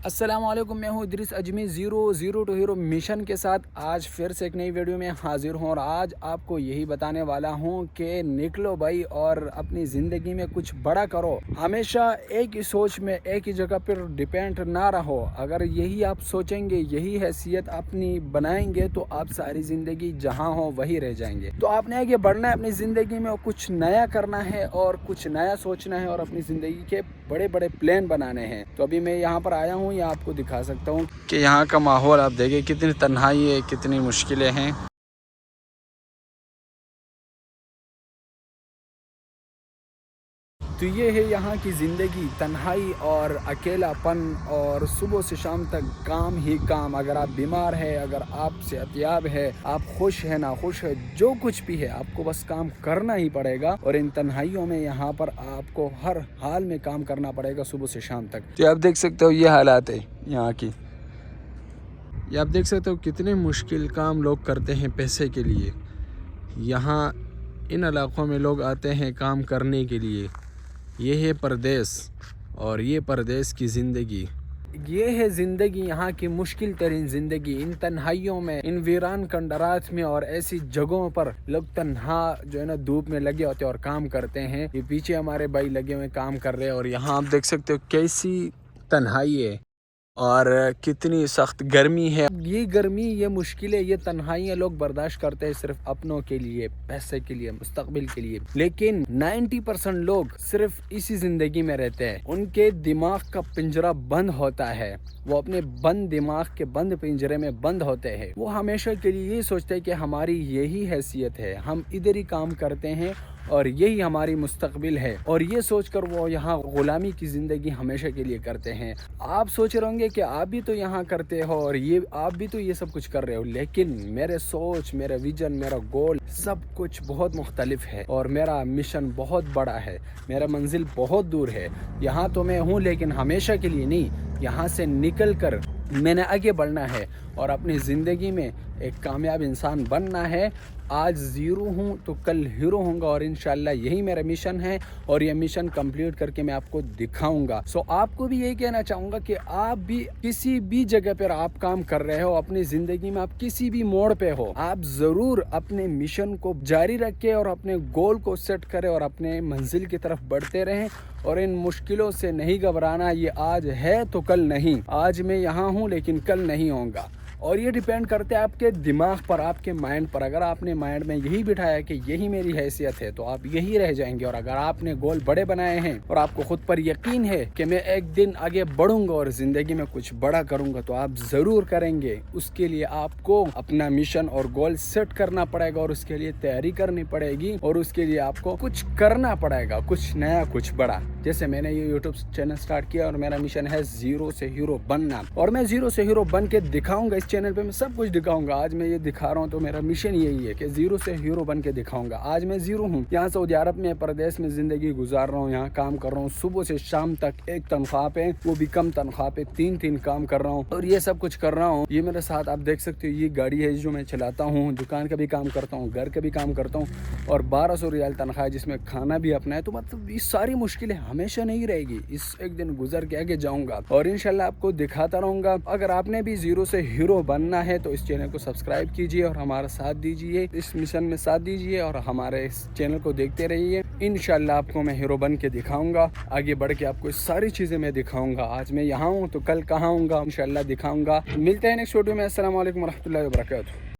السلام علیکم، میں ہوں ادریس اجمی زیرو ٹو ہیرو مشن کے ساتھ آج پھر سے ایک نئی ویڈیو میں حاضر ہوں، اور آج آپ کو یہی بتانے والا ہوں کہ نکلو بھائی اور اپنی زندگی میں کچھ بڑا کرو۔ ہمیشہ ایک ہی سوچ میں ایک ہی جگہ پر ڈیپینڈ نہ رہو۔ اگر یہی آپ سوچیں گے، یہی حیثیت اپنی بنائیں گے تو آپ ساری زندگی جہاں ہو وہی رہ جائیں گے۔ تو آپ نے آگے بڑھنا ہے اپنی زندگی میں، اور کچھ نیا کرنا ہے اور کچھ نیا سوچنا ہے اور اپنی زندگی کے بڑے بڑے پلان بنانے ہیں۔ تو ابھی میں یہاں پر آیا ہوں، آپ کو دکھا سکتا ہوں کہ یہاں کا ماحول آپ دیکھیں، کتنی تنہائی ہے، کتنی مشکلیں ہیں۔ تو یہ ہے یہاں کی زندگی، تنہائی اور اکیلا پن، اور صبح سے شام تک کام ہی کام۔ اگر آپ بیمار ہے، اگر آپ صحت یاب ہے، آپ خوش ہے ناخوش ہے، جو کچھ بھی ہے، آپ کو بس کام کرنا ہی پڑے گا۔ اور ان تنہائیوں میں یہاں پر آپ کو ہر حال میں کام کرنا پڑے گا صبح سے شام تک۔ تو آپ دیکھ سکتے ہو یہ حالات ہے یہاں کی، یہ آپ دیکھ سکتے ہو کتنے مشکل کام لوگ کرتے ہیں پیسے کے لیے۔ یہاں ان علاقوں میں لوگ آتے ہیں کام کرنے کے لیے۔ یہ ہے پردیس، اور یہ پردیس کی زندگی، یہ ہے زندگی یہاں کی مشکل ترین زندگی۔ ان تنہائیوں میں، ان ویران کنڈرات میں اور ایسی جگہوں پر لوگ تنہا جو ہے نا دھوپ میں لگے ہوتے ہیں اور کام کرتے ہیں۔ یہ پیچھے ہمارے بھائی لگے ہوئے کام کر رہے ہیں، اور یہاں آپ دیکھ سکتے ہو کیسی تنہائی ہے اور کتنی سخت گرمی ہے۔ یہ گرمی، یہ مشکلیں، یہ تنہائیاں لوگ برداشت کرتے ہیں صرف اپنوں کے لیے، پیسے کے لیے، مستقبل کے لیے۔ لیکن 90% لوگ صرف اسی زندگی میں رہتے ہیں۔ ان کے دماغ کا پنجرہ بند ہوتا ہے، وہ اپنے بند دماغ کے بند پنجرے میں بند ہوتے ہیں۔ وہ ہمیشہ کے لیے یہ سوچتے ہیں کہ ہماری یہی حیثیت ہے، ہم ادھر ہی کام کرتے ہیں اور یہی ہماری مستقبل ہے، اور یہ سوچ کر وہ یہاں غلامی کی زندگی ہمیشہ کے لیے کرتے ہیں۔ آپ سوچ رہے ہوں گے کہ آپ بھی تو یہاں کرتے ہو اور آپ بھی تو یہ سب کچھ کر رہے ہو، لیکن میرے سوچ، میرا ویژن، میرا گول سب کچھ بہت مختلف ہے، اور میرا مشن بہت بڑا ہے، میرا منزل بہت دور ہے۔ یہاں تو میں ہوں لیکن ہمیشہ کے لیے نہیں، یہاں سے نکل کر میں نے آگے بڑھنا ہے اور اپنی زندگی میں ایک کامیاب انسان بننا ہے۔ آج زیرو ہوں تو کل ہیرو ہوں گا، اور انشاءاللہ یہی میرا مشن ہے، اور یہ مشن کمپلیٹ کر کے میں آپ کو دکھاؤں گا۔ آپ کو بھی یہی کہنا چاہوں گا کہ آپ بھی کسی بھی جگہ پر آپ کام کر رہے ہو، اپنی زندگی میں آپ کسی بھی موڑ پہ ہو، آپ ضرور اپنے مشن کو جاری رکھیں اور اپنے گول کو سیٹ کریں اور اپنے منزل کی طرف بڑھتے رہیں، اور ان مشکلوں سے نہیں گھبرانا۔ یہ آج ہے تو کل نہیں، آج میں یہاں ہوں لیکن کل نہیں ہوں گا، اور یہ ڈیپینڈ کرتے ہیں آپ کے دماغ پر، آپ کے مائنڈ پر۔ اگر آپ نے مائنڈ میں یہی بٹھایا کہ یہی میری حیثیت ہے تو آپ یہی رہ جائیں گے، اور اگر آپ نے گول بڑے بنائے ہیں اور آپ کو خود پر یقین ہے کہ میں ایک دن آگے بڑھوں گا اور زندگی میں کچھ بڑا کروں گا، تو آپ ضرور کریں گے۔ اس کے لیے آپ کو اپنا مشن اور گول سیٹ کرنا پڑے گا، اور اس کے لیے تیاری کرنی پڑے گی، اور اس کے لیے آپ کو کچھ کرنا پڑے گا، کچھ نیا، کچھ بڑا۔ جیسے میں نے یہ یوٹیوب چینل سٹارٹ کیا، اور میرا مشن ہے زیرو سے ہیرو بننا، اور میں زیرو سے ہیرو بن کے دکھاؤں گا۔ اس چینل پہ میں سب کچھ دکھاؤں گا۔ آج میں یہ دکھا رہا ہوں تو میرا مشن یہی ہے کہ زیرو سے ہیرو بن کے دکھاؤں گا۔ آج میں زیرو ہوں، یہاں سعودی عرب میں پردیس میں زندگی گزار رہا ہوں، یہاں کام کر رہا ہوں صبح سے شام تک، ایک تنخواہ پہ، وہ بھی کم تنخواہ پہ، تین کام کر رہا ہوں، اور یہ سب کچھ کر رہا ہوں۔ یہ میرے ساتھ آپ دیکھ سکتے ہو، یہ گاڑی ہے جو میں چلاتا ہوں، دکان کا بھی کام کرتا ہوں، گھر کا بھی کام کرتا ہوں، اور 1200 ریال تنخواہ ہے جس میں کھانا بھی اپنا ہے۔ تو مطلب یہ ساری مشکلیں ہمیشہ نہیں رہے گی، اس ایک دن گزر کے آگے جاؤں گا، اور انشاءاللہ آپ کو دکھاتا رہوں گا۔ اگر آپ نے بھی زیرو سے ہیرو بننا ہے تو اس چینل کو سبسکرائب کیجئے اور ہمارا ساتھ دیجئے، اس مشن میں ساتھ دیجئے، اور ہمارے اس چینل کو دیکھتے رہیے۔ انشاءاللہ آپ کو میں ہیرو بن کے دکھاؤں گا، آگے بڑھ کے آپ کو ساری چیزیں میں دکھاؤں گا۔ آج میں یہاں ہوں تو کل کہاں ہوں گا، انشاءاللہ دکھاؤں گا۔ ملتے ہیں نیکسٹ ویڈیو میں۔ السلام علیکم ورحمۃ اللہ وبرکاتہ۔